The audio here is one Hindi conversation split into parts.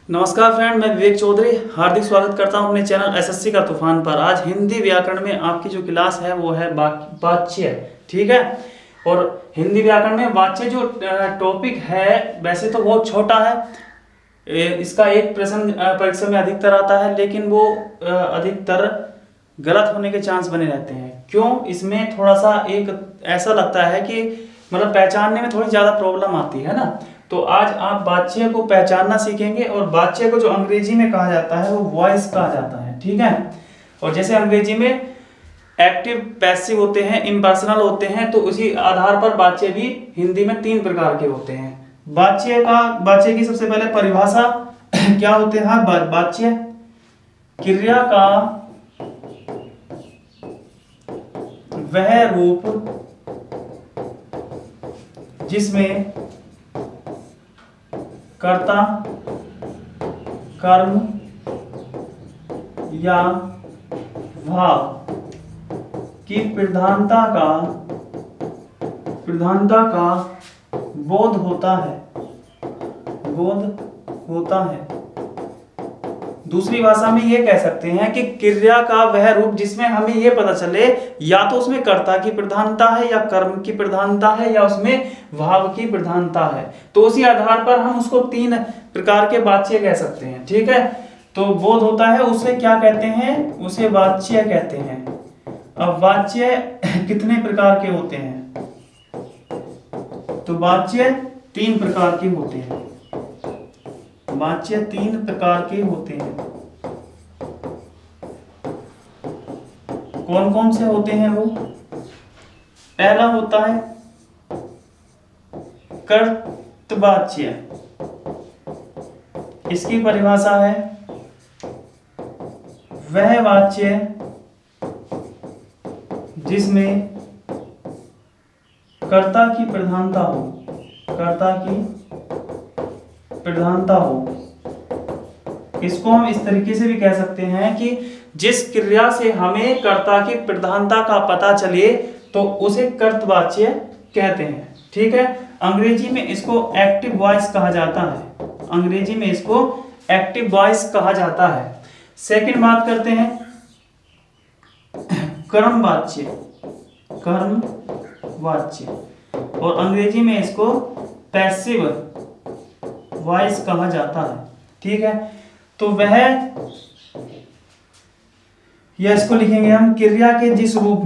नमस्कार फ्रेंड, मैं विवेक चौधरी हार्दिक स्वागत करता हूं अपने चैनल एसएससी का तूफान पर। आज हिंदी व्याकरण में आपकी जो क्लास है वो है वाच्य, ठीक है। और हिंदी व्याकरण में वाच्य जो टॉपिक है वैसे तो बहुत छोटा है। इसका एक प्रश्न परीक्षा में अधिकतर आता है, लेकिन वो अधिकतर गलत होने के चांस बने रहते हैं। क्यों? इसमें थोड़ा सा एक ऐसा लगता है कि मतलब पहचानने में थोड़ी ज़्यादा प्रॉब्लम आती है ना। तो आज आप वाच्य को पहचानना सीखेंगे, और वाच्य को जो अंग्रेजी में कहा जाता है वो वॉइस कहा जाता है, ठीक है। और जैसे अंग्रेजी में एक्टिव, पैसिव होते हैं, इम्पर्सनल होते हैं, तो उसी आधार पर वाच्य भी हिंदी में 3 प्रकार के होते हैं। वाच्य की सबसे पहले परिभाषा क्या होते हैं? वाच्य क्रिया का वह रूप जिसमें कर्ता, कर्म या भाव की प्रधानता का बोध होता है। दूसरी भाषा में ये कह सकते हैं कि क्रिया का वह रूप जिसमें हमें ये पता चले या तो उसमें कर्ता की प्रधानता है, या कर्म की प्रधानता है, या उसमें भाव की प्रधानता है। तो उसी आधार पर हम उसको 3 प्रकार के वाच्य कह सकते हैं, ठीक है। तो बोध होता है, उसे क्या कहते हैं? उसे वाच्य कहते हैं। अब वाच्य कितने प्रकार के होते हैं? तो वाच्य 3 प्रकार के होते हैं। वाच्य 3 प्रकार के होते हैं। कौन कौन से होते हैं वो? पहला होता है कर्तवाच्य। इसकी परिभाषा है वह वाच्य जिसमें कर्ता की प्रधानता हो। इसको हम इस तरीके से भी कह सकते हैं कि जिस क्रिया से हमें कर्ता की प्रधानता का पता चले तो उसे कर्तवाच्य कहते हैं, ठीक है। अंग्रेजी में इसको एक्टिव वॉइस कहा जाता है। सेकंड बात करते हैं कर्मवाच्य, और अंग्रेजी में इसको पैसिव वॉइस कहा जाता है, ठीक है। तो वह, या इसको लिखेंगे हम क्रिया के जिस रूप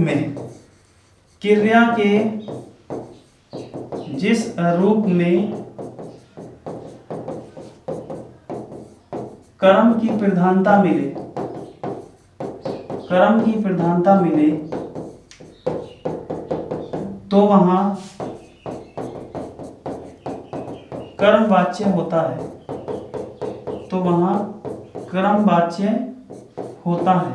में कर्म की प्रधानता मिले तो वहां कर्मवाच्य होता है।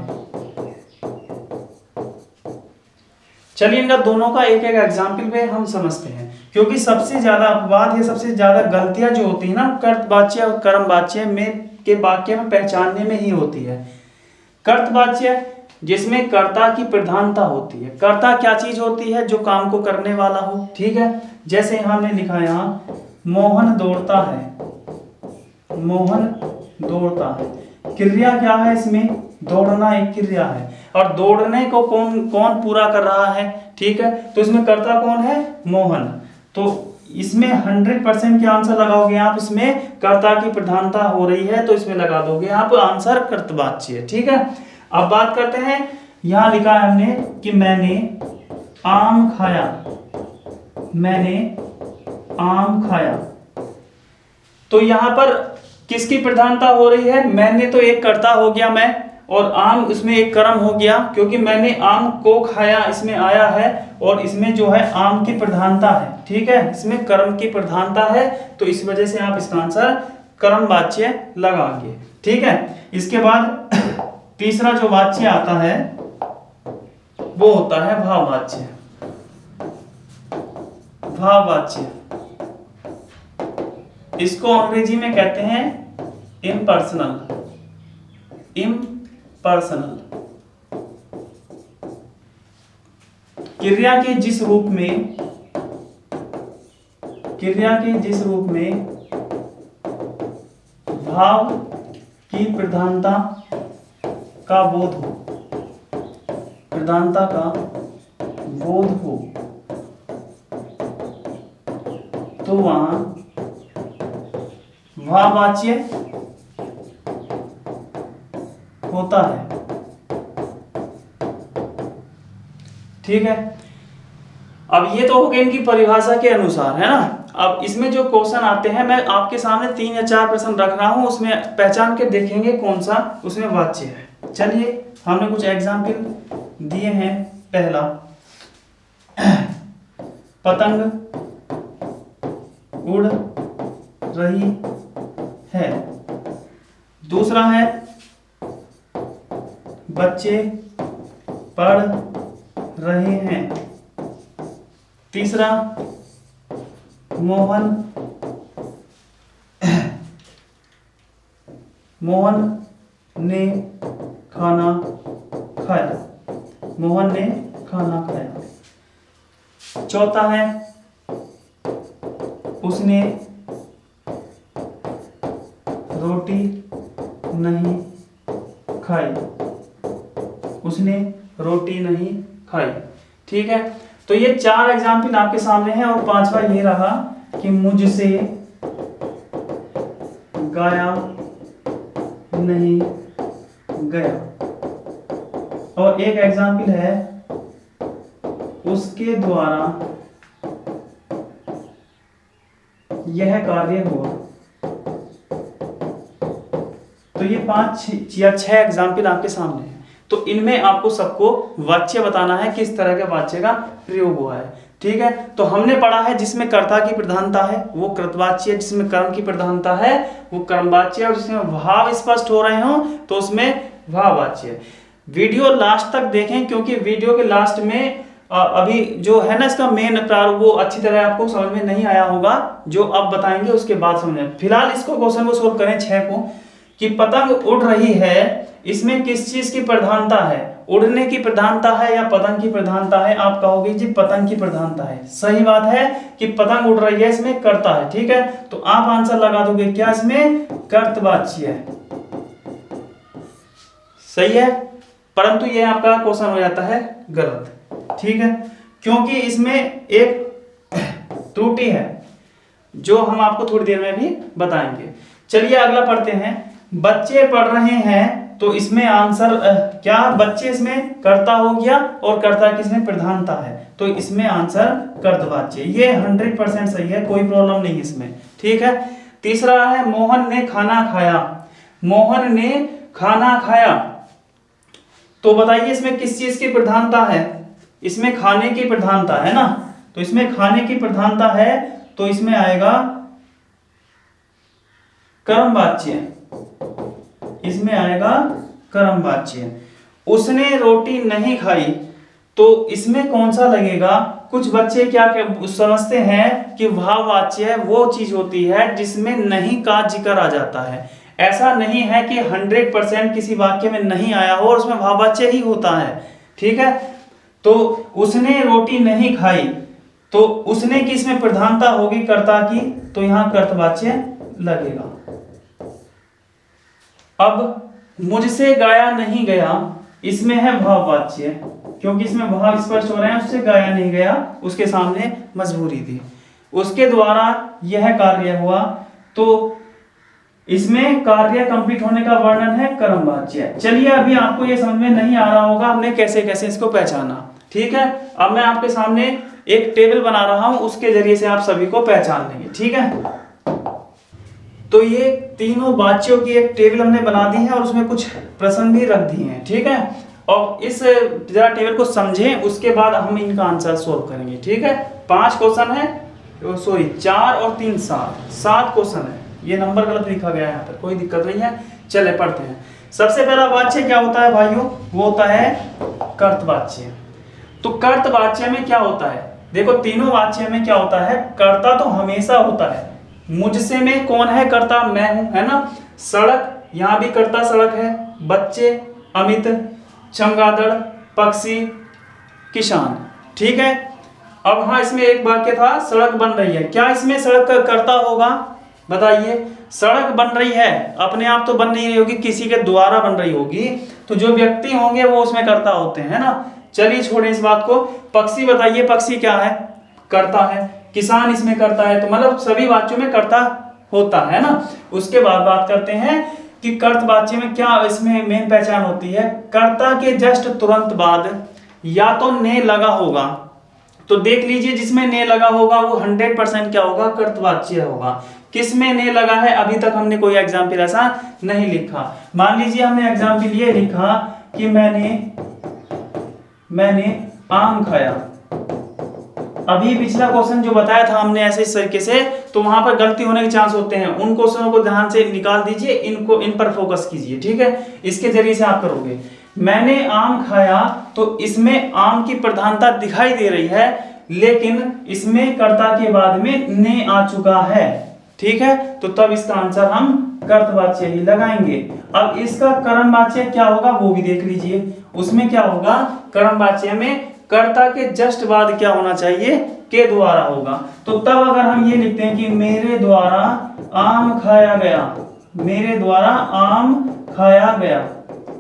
चलिए इनका दोनों का एक एक एग्जाम्पल पे हम समझते हैं, क्योंकि सबसे ज्यादा अपवाद या सबसे ज्यादा गलतियां जो होती है ना कर्तवाच्य और कर्मवाच्य में के वाक्य में पहचानने में ही होती है। कर्तवाच्य जिसमें कर्ता की प्रधानता होती है। कर्ता क्या चीज होती है? जो काम को करने वाला हो, ठीक है। जैसे हमने लिखा यहाँ मोहन दौड़ता है। क्रिया क्या है इसमें? दौड़ना एक क्रिया है, और दौड़ने को कौन पूरा कर रहा है, ठीक है। तो इसमें कर्ता कौन है? मोहन। तो इसमें 100% क्या आंसर लगाओगे आप? इसमें कर्ता की प्रधानता हो रही है तो इसमें लगा दोगे आप आंसर कर्तवाच्य, ठीक है। अब बात करते हैं, यहां लिखा है हमने कि मैंने आम खाया। तो यहां पर किसकी प्रधानता हो रही है? मैंने तो एक कर्ता हो गया मैं, और आम इसमें एक कर्म हो गया, क्योंकि मैंने आम को खाया इसमें आया है, और इसमें जो है आम की प्रधानता है, ठीक है। इसमें कर्म की प्रधानता है, तो इस वजह से आप इसका आंसर कर्मवाच्य लगाएंगे, ठीक है। इसके बाद तीसरा जो वाच्य आता है वो होता है भाववाच्य। इसको अंग्रेजी में कहते हैं इम्पर्सनल। क्रिया के जिस रूप में भाव की प्रधानता का बोध हो, प्रधानता का बोध हो, तो वहां भाववाच्य होता है। ठीक है, अब ये तो हो गया इनकी परिभाषा के अनुसार, है ना। अब इसमें जो क्वेश्चन आते हैं, मैं आपके सामने 3 या 4 प्रश्न रख रहा हूं, उसमें पहचान के देखेंगे कौन सा उसमें वाच्य है। चलिए, हमने कुछ एग्जाम्पल दिए हैं। पहला, पतंग उड़ रही है। दूसरा है, बच्चे पढ़ रहे हैं। तीसरा, मोहन ने खाना खाया। मोहन ने खाना खाया। चौथा है, उसने रोटी नहीं खाई। उसने रोटी नहीं खाई। ठीक है, तो ये 4 एग्जाम्पल आपके सामने हैं। और 5वां ये रहा कि मुझसे गाया नहीं गया। और एक एग्जाम्पल है, उसके द्वारा यह कार्य हुआ। तो ये 5 या 6 एग्जाम्पल आपके सामने हैं। तो इनमें आपको सबको वाच्य बताना है, किस तरह के वाच्य का प्रयोग हुआ है। ठीक है, तो हमने पढ़ा है जिसमें कर्ता की प्रधानता है वो कृतवाच्य, जिसमें कर्म की प्रधानता है वो कर्मवाच्य, और जिसमें भाव स्पष्ट हो रहे हो तो उसमें भाववाच्य। वीडियो लास्ट तक देखें, क्योंकि वीडियो के लास्ट में अभी जो है ना इसका मेन प्रारूप वो अच्छी तरह आपको समझ में नहीं आया होगा, जो अब बताएंगे उसके बाद समझें। फिलहाल इसको क्वेश्चन को सोल्व करें 6 को, कि पतंग उड़ रही है, इसमें किस चीज की प्रधानता है? उड़ने की प्रधानता है या पतंग की प्रधानता है? आप कहोगे जी पतंग की प्रधानता है। सही बात है कि पतंग उड़ रही है, इसमें कर्ता है। ठीक है, तो आप आंसर लगा दोगे क्या? इसमें कर्तवाच्य है। सही है, परंतु ये आपका क्वेश्चन हो जाता है गलत। ठीक है, क्योंकि इसमें एक त्रुटि है जो हम आपको थोड़ी देर में भी बताएंगे। चलिए अगला पढ़ते हैं। बच्चे पढ़ रहे हैं, तो इसमें आंसर क्या? बच्चे इसमें कर्ता हो गया और कर्ता की इसमें प्रधानता है, तो इसमें आंसर कर्तवाच्य। ये 100% सही है, कोई प्रॉब्लम नहीं इसमें। ठीक है, तीसरा है, मोहन ने खाना खाया। मोहन ने खाना खाया, तो बताइए इसमें किस चीज की प्रधानता है? इसमें खाने की प्रधानता है ना, तो इसमें खाने की प्रधानता है, तो इसमें आएगा कर्मवाच्य। इसमें आएगा कर्मवाच्य। उसने रोटी नहीं खाई, तो इसमें कौन सा लगेगा? कुछ बच्चे क्या समझते हैं कि भाववाच्य वो चीज होती है जिसमें नहीं का जिक्र आ जाता है। ऐसा नहीं है कि 100% किसी वाक्य में नहीं आया हो और उसमें भाववाच्य ही होता है। ठीक है, तो उसने रोटी नहीं खाई, तो उसने की इसमें प्रधानता होगी कर्ता की, तो यहां कर्तवाच्य लगेगा। अब मुझसे गाया नहीं गया, इसमें है भाववाच्य, क्योंकि इसमें भाव स्पष्ट हो रहे हैं। उससे गाया नहीं गया, उसके सामने मजबूरी थी। उसके द्वारा यह कार्य हुआ, तो इसमें कार्य कंप्लीट होने का वर्णन है कर्मवाच्य। चलिए, अभी आपको ये समझ में नहीं आ रहा होगा हमने कैसे कैसे इसको पहचाना। ठीक है, अब मैं आपके सामने एक टेबल बना रहा हूं, उसके जरिए से आप सभी को पहचान लेंगे। ठीक है, तो ये तीनों वाच्यों की एक टेबल हमने बना दी है और उसमें कुछ प्रश्न भी रख दिए हैं। ठीक है, और इस जरा टेबल को समझें, उसके बाद हम इनका आंसर सोल्व करेंगे। ठीक है, 5 क्वेश्चन है, सॉरी 4 और 3 7 क्वेश्चन है। ये नंबर गलत लिखा गया है यहाँ पर, कोई दिक्कत नहीं है। चले पढ़ते हैं। सबसे पहला वाच्य क्या होता है भाइयों? वो होता है कर्तवाच्य। तो कर्तवाच्य में क्या होता है? देखो, तीनों वाच्य में क्या होता है? कर्ता तो हमेशा होता है। मुझसे में कौन है कर्ता? मैं हूं, है ना। सड़क, यहां भी कर्ता सड़क है। बच्चे, अमित, चमगादड़, पक्षी, किसान। ठीक है, अब हाँ, इसमें एक वाक्य था सड़क बन रही है, क्या इसमें सड़क का कर्ता होगा? बताइए। सड़क बन रही है, अपने आप तो बन नहीं रही होगी, किसी के द्वारा बन रही होगी, तो जो व्यक्ति होंगे वो उसमें कर्ता होते हैं ना। चलिए छोड़े इस बात को। पक्षी बताइए, पक्षी क्या है? कर्ता है। किसान इसमें कर्ता है, तो मतलब सभी वाच्यों में कर्ता होता है ना। उसके बाद बात करते हैं कि कर्त वाच्य में क्या इसमें मेन पहचान होती है। कर्ता के जस्ट तुरंत बाद या तो ने लगा होगा, तो देख लीजिए जिसमें ने लगा होगा वो 100% क्या होगा? कर्तवाच्य होगा। किसमें ने लगा है? अभी तक हमने कोई एग्जाम्पल ऐसा नहीं लिखा। मान लीजिए हमने एग्जाम्पल ये लिखा कि मैंने आम खाया। अभी पिछला क्वेश्चन जो बताया था हमने ऐसे इस तरीके से, तो वहां पर गलती होने के चांस होते हैं। उन क्वेश्चनों को ध्यान से निकाल दीजिए, इन पर फोकस कीजिए, ठीक है। इसके जरिए से आप करोगे। मैंने आम खाया, तो इसमें आम की प्रधानता दिखाई दे रही है, लेकिन इसमें कर्ता के बाद में ने आ चुका है, ठीक है। तो तब इसका आंसर हम कर्तवाच्य ही लगाएंगे। अब इसका कर्मवाच्य क्या होगा वो भी देख लीजिए। उसमें क्या होगा? कर्मवाच्य में कर्ता के जस्ट बाद क्या होना चाहिए? के द्वारा होगा। तो तब अगर हम ये लिखते हैं कि मेरे द्वारा आम खाया गया, मेरे द्वारा आम खाया गया,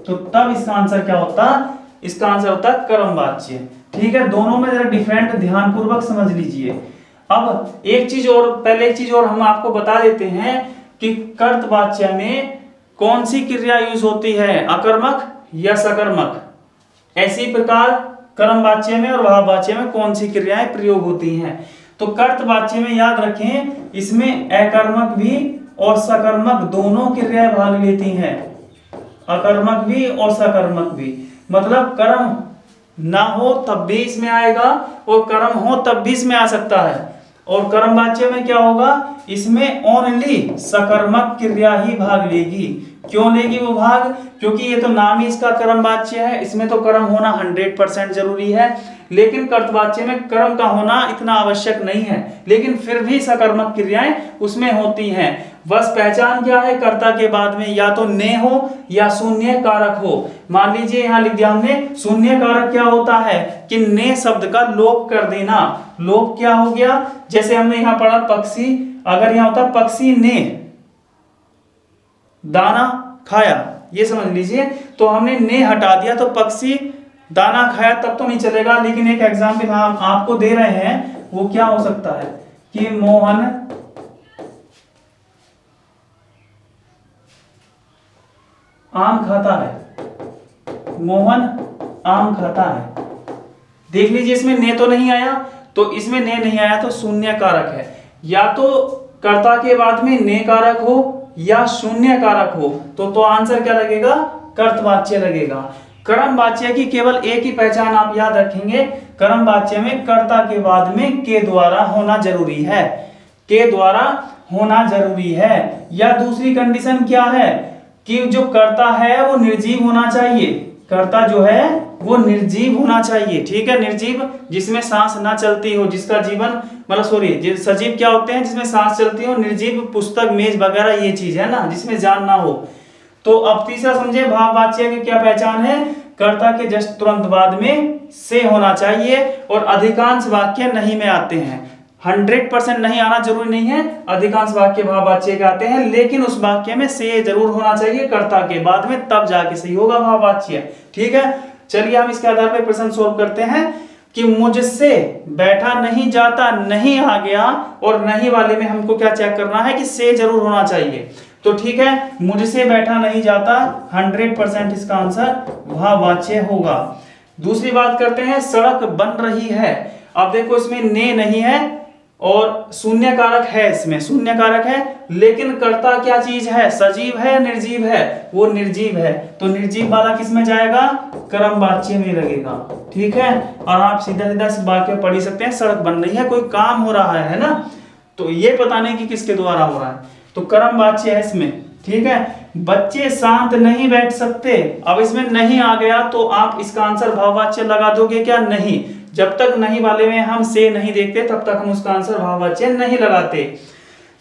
तो तब इसका आंसर क्या होता? इसका आंसर होता कर्मवाच्य, ठीक है। दोनों में जरा डिफरेंट ध्यानपूर्वक समझ लीजिए। अब एक चीज और, पहले एक चीज और हम आपको बता देते हैं कि कर्तवाच्य में कौन सी क्रिया यूज होती है, अकर्मक या सकर्मक। ऐसी प्रकार कर्मवाच्य में और भाववाच्य में कौन सी क्रियाएं प्रयोग होती हैं। तो कर्तवाच्य में याद रखें, इसमें अकर्मक भी और सकर्मक दोनों क्रियाएं भाग लेती हैं। अकर्मक भी और सकर्मक भी, मतलब कर्म ना हो तब भी इसमें आएगा और कर्म हो तब भी इसमें आ सकता है। और कर्मवाच्य में क्या होगा? इसमें ओनली सकर्मक क्रिया ही भाग लेगी। क्यों लेगी वो भाग? क्योंकि ये तो नाम ही इसका कर्मवाच्य है, इसमें तो कर्म होना 100% जरूरी है। लेकिन कर्तवाच्य में कर्म का होना इतना आवश्यक नहीं है, लेकिन फिर भी सकर्मक क्रियाएं उसमें होती हैं। बस पहचान क्या है? कर्ता के बाद में या तो ने हो या शून्य कारक हो। मान लीजिए यहां लिख दिया हमने, शून्य कारक क्या होता है कि ने शब्द का लोप कर देना। लोप क्या हो गया? जैसे हमने यहां पढ़ा पक्षी, अगर यहां होता पक्षी ने दाना खाया, ये समझ लीजिए, तो हमने ने हटा दिया तो पक्षी दाना खाया तब तो नहीं चलेगा। लेकिन एक एग्जाम्पल हम आपको दे रहे हैं, वो क्या हो सकता है कि मोहन आम खाता है, मोहन आम खाता है। देख लीजिए इसमें ने तो नहीं आया, तो इसमें ने नहीं आया तो शून्य कारक है। या तो कर्ता के बाद में ने कारक हो या शून्य कारक हो, तो आंसर क्या लगेगा? कर्तवाच्य लगेगा। कर्मवाच्य की केवल एक ही पहचान आप याद रखेंगे, कर्मवाच्य में कर्ता के बाद में के द्वारा होना जरूरी है, के द्वारा होना जरूरी है। या दूसरी कंडीशन क्या है कि जो कर्ता है वो निर्जीव होना चाहिए। कर्ता जो है वो निर्जीव होना चाहिए, ठीक है। निर्जीव जिसमें सांस ना चलती हो, जिसका जीवन मतलब सॉरी सजीव क्या होते हैं? जिसमें सांस चलती हो। निर्जीव पुस्तक मेज वगैरह ये चीज है ना, जिसमें जान ना हो। तो अब तीसरा समझे, भाववाच्य की क्या पहचान है? कर्ता के जस्ट तुरंत बाद में से होना चाहिए और अधिकांश वाक्य नहीं में आते हैं। 100% नहीं आना जरूरी नहीं है, अधिकांश वाक्य भाववाच्य के आते हैं, लेकिन उस वाक्य में से जरूर होना चाहिए कर्ता के बाद में, तब जाके सही होगा भाववाच्य, ठीक है। चलिए हम इसके आधार पर प्रश्न सोल्व करते हैं कि मुझसे बैठा नहीं जाता, नहीं आ गया, और नहीं वाले में हमको क्या चेक करना है कि से जरूर होना चाहिए। तो ठीक है, मुझसे बैठा नहीं जाता 100% इसका आंसर भाववाच्य होगा। दूसरी बात करते हैं, सड़क बन रही है। अब देखो इसमें ने नहीं है और शून्य कारक है, इसमें शून्य कारक है, लेकिन कर्ता क्या चीज है? सजीव है, निर्जीव है? वो निर्जीव है, तो निर्जीव वाला किस में जाएगा? कर्मवाच्य में लगेगा, ठीक है। और आप सीधा सीधा इस वाक्य पढ़ ही सकते हैं, सड़क बन रही है, कोई काम हो रहा है ना, तो ये पता नहीं कि किसके द्वारा हो रहा है, तो कर्मवाच्य है इसमें, ठीक है। बच्चे शांत नहीं बैठ सकते, अब इसमें नहीं आ गया तो आप इसका आंसर भाववाच्य लगा दोगे क्या? नहीं, जब तक नहीं वाले में हम से नहीं देखते तब तक हम उसका आंसर भाववाच्य नहीं लगाते।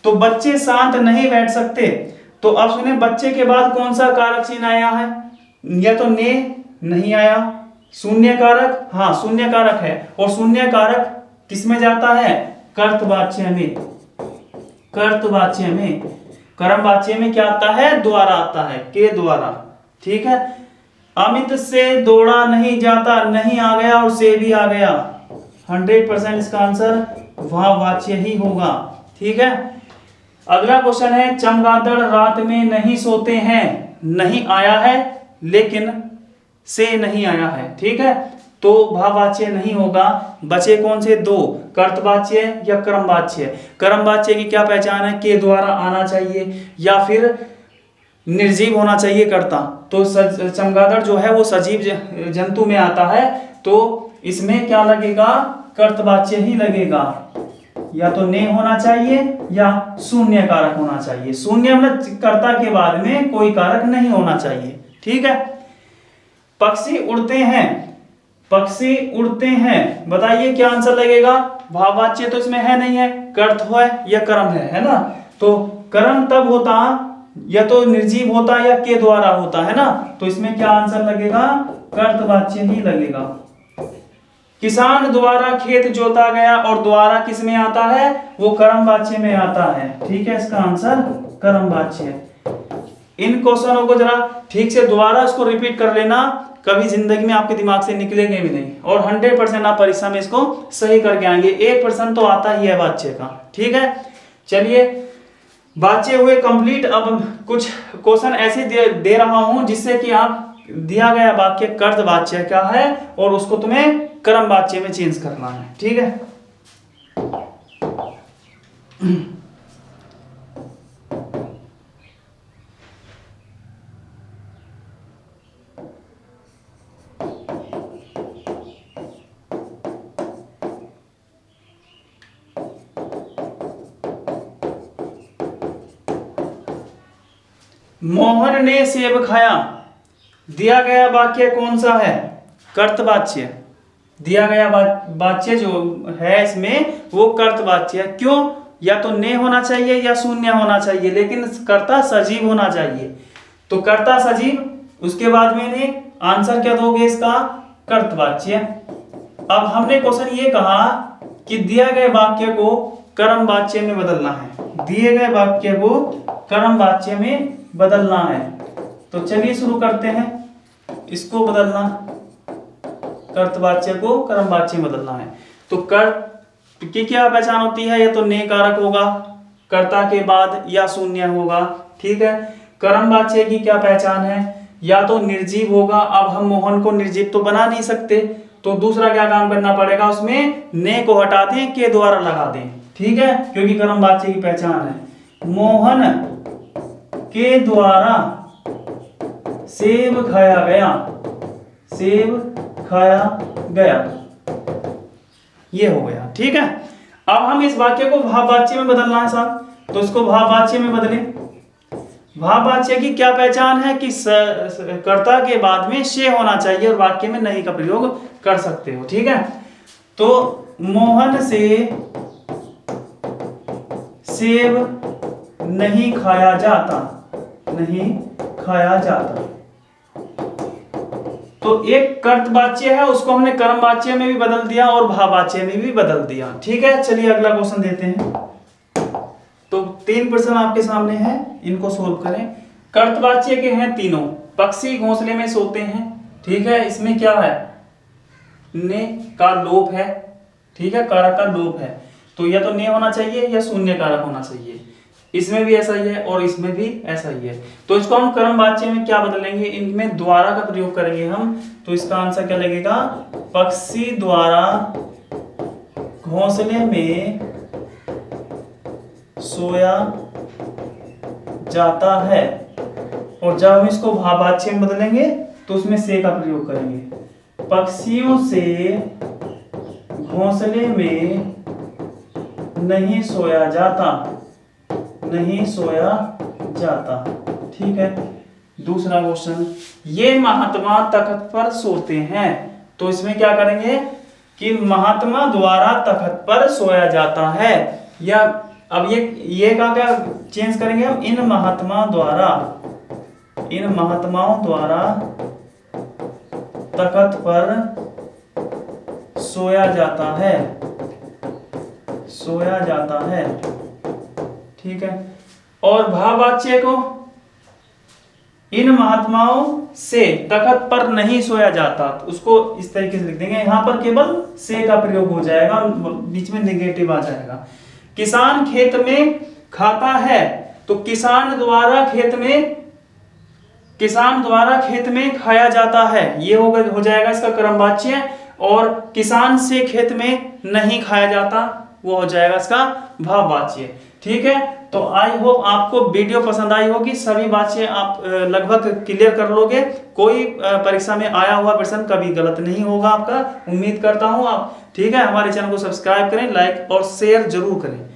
तो बच्चे शांत नहीं बैठ सकते, तो अब सुने बच्चे के बाद कौन सा कारक चिन्ह आया है? या तो ने नहीं आया, शून्य कारक, हाँ शून्य कारक है, और शून्य कारक किस में जाता है? कर्तवाच्य में, कर्तवाच्य में। कर्म वाच्य में क्या आता है, द्वारा आता है, के द्वारा। ठीक है, अमित से दौड़ा नहीं जाता, नहीं आ गया और से भी आ गया, 100% इसका आंसर भाववाच्य ही होगा। ठीक है, अगला क्वेश्चन है, चमगादड़ रात में नहीं सोते हैं, नहीं आया है लेकिन से नहीं आया है। ठीक है, तो भाववाच्य नहीं होगा। बचे कौन से दो, कर्तवाच्य या क्रमवाच्य। क्रमवाच्य की क्या पहचान है, के द्वारा आना चाहिए या फिर निर्जीव होना चाहिए कर्ता। तो चमगादड़ जो है वो सजीव जंतु में आता है, तो इसमें क्या लगेगा, कर्तवाच्य ही लगेगा, या तो ने होना चाहिए या शून्य कारक होना चाहिए। शून्य मतलब कर्ता के बाद में कोई कारक नहीं होना चाहिए। ठीक है, पक्षी उड़ते हैं, पक्षी उड़ते हैं, बताइए क्या आंसर लगेगा। भाववाच्य तो इसमें है नहीं है, कर्त है या कर्म है ना। तो कर्म तब होता या तो निर्जीव होता या के द्वारा होता है ना, तो इसमें क्या आंसर लगेगा, कर्तवाच्य ही लगेगा। किसान द्वारा खेत जोता गया, और द्वारा किस में आता है, वो कर्मवाच्य में आता है। ठीक है, इसका आंसर कर्मवाच्य। इन क्वेश्चनों को जरा ठीक से दोबारा इसको रिपीट कर लेना, कभी जिंदगी में आपके दिमाग से निकलेंगे भी नहीं, और 100% आप परीक्षा में इसको सही करके आएंगे। 1% तो आता ही है वाच्य का। ठीक है, चलिए वाच्य हुए कंप्लीट। अब कुछ क्वेश्चन ऐसे दे रहा हूं जिससे कि आप दिया गया वाक्य कर्तवाच्य क्या है और उसको तुम्हें कर्मवाच्य में चेंज करना है। ठीक है, मोहन ने सेब खाया, दिया गया वाक्य कौन सा है, कर्तवाच्य। दिया गया वाच्य जो है इसमें वो कर्तवाच्य है। क्यों, या तो ने होना चाहिए या शून्य होना चाहिए, लेकिन कर्ता सजीव होना चाहिए। तो कर्ता सजीव, उसके बाद में ने, आंसर क्या दोगे इसका, कर्तवाच्य। अब हमने क्वेश्चन ये कहा कि दिया गए वाक्य को कर्मवाच्य में बदलना है, दिए गए वाक्य को कर्मवाच्य में बदलना है। तो चलिए शुरू करते हैं, इसको बदलना, कर्तवाच्य को कर्मवाच्य में बदलना है। तो कर्त की क्या पहचान होती है, या तो ने कारक होगा कर्ता के बाद या शून्य होगा। ठीक है, कर्मवाच्य की क्या पहचान है, या तो निर्जीव होगा। अब हम मोहन को निर्जीव तो बना नहीं सकते, तो दूसरा क्या काम करना पड़ेगा, उसमें ने को हटा दें, के द्वारा लगा दें। ठीक है, क्योंकि कर्मवाच्य की पहचान है, मोहन के द्वारा सेब खाया गया, सेब खाया गया, ये हो गया। ठीक है, अब हम इस वाक्य को भाववाच्य में बदलना है साहब, तो इसको भाववाच्य में बदलें। भाववाच्य की क्या पहचान है कि कर्ता के बाद में से होना चाहिए और वाक्य में नहीं का प्रयोग कर सकते हो। ठीक है, तो मोहन से सेब नहीं खाया जाता, नहीं खाया जाता। तो एक कर्तवाच्य है, उसको हमने कर्मवाच्य में भी बदल दिया और भाववाच्य में भी बदल दिया। ठीक है, चलिए अगला क्वेश्चन देते हैं। तो 3 प्रश्न आपके सामने हैं, इनको सोल्व करें। कर्तवाच्य के हैं तीनों, पक्षी घोंसले में सोते हैं। ठीक है, इसमें क्या है, ने का लोप है। ठीक है, कारक का लोप है, तो या तो ने होना चाहिए या शून्य कारक होना चाहिए। इसमें भी ऐसा ही है और इसमें भी ऐसा ही है। तो इसको हम कर्मवाच्य में क्या बदलेंगे, इनमें द्वारा का प्रयोग करेंगे हम। तो इसका आंसर क्या लगेगा, पक्षी द्वारा घोंसले में सोया जाता है। और जब हम इसको भाववाच्य में बदलेंगे तो उसमें से का प्रयोग करेंगे। पक्षियों से घोंसले में नहीं सोया जाता, नहीं सोया जाता। ठीक है, दूसरा क्वेश्चन, ये महात्मा तख्त पर सोते हैं। तो इसमें क्या करेंगे कि महात्मा द्वारा तख्त पर सोया जाता है, या अब ये का क्या चेंज करेंगे हम, इन महात्मा द्वारा, इन महात्माओं द्वारा तख्त पर सोया जाता है, सोया जाता है। ठीक है, और भाववाच्य को इन महात्माओं से तखत पर नहीं सोया जाता, तो उसको इस तरीके से लिख देंगे, यहां पर केवल से का प्रयोग हो जाएगा, बीच में नेगेटिव आ जाएगा। किसान खेत में खाता है, तो किसान द्वारा खेत में खाया जाता है, ये हो जाएगा इसका क्रमवाच्य। और किसान से खेत में नहीं खाया जाता, वो हो जाएगा इसका भाववाच्य। ठीक है, तो आई होप आपको वीडियो पसंद आई होगी, सभी बातें आप लगभग क्लियर कर लोगे, कोई परीक्षा में आया हुआ प्रश्न कभी गलत नहीं होगा आपका, उम्मीद करता हूं आप। ठीक है, हमारे चैनल को सब्सक्राइब करें, लाइक और शेयर जरूर करें।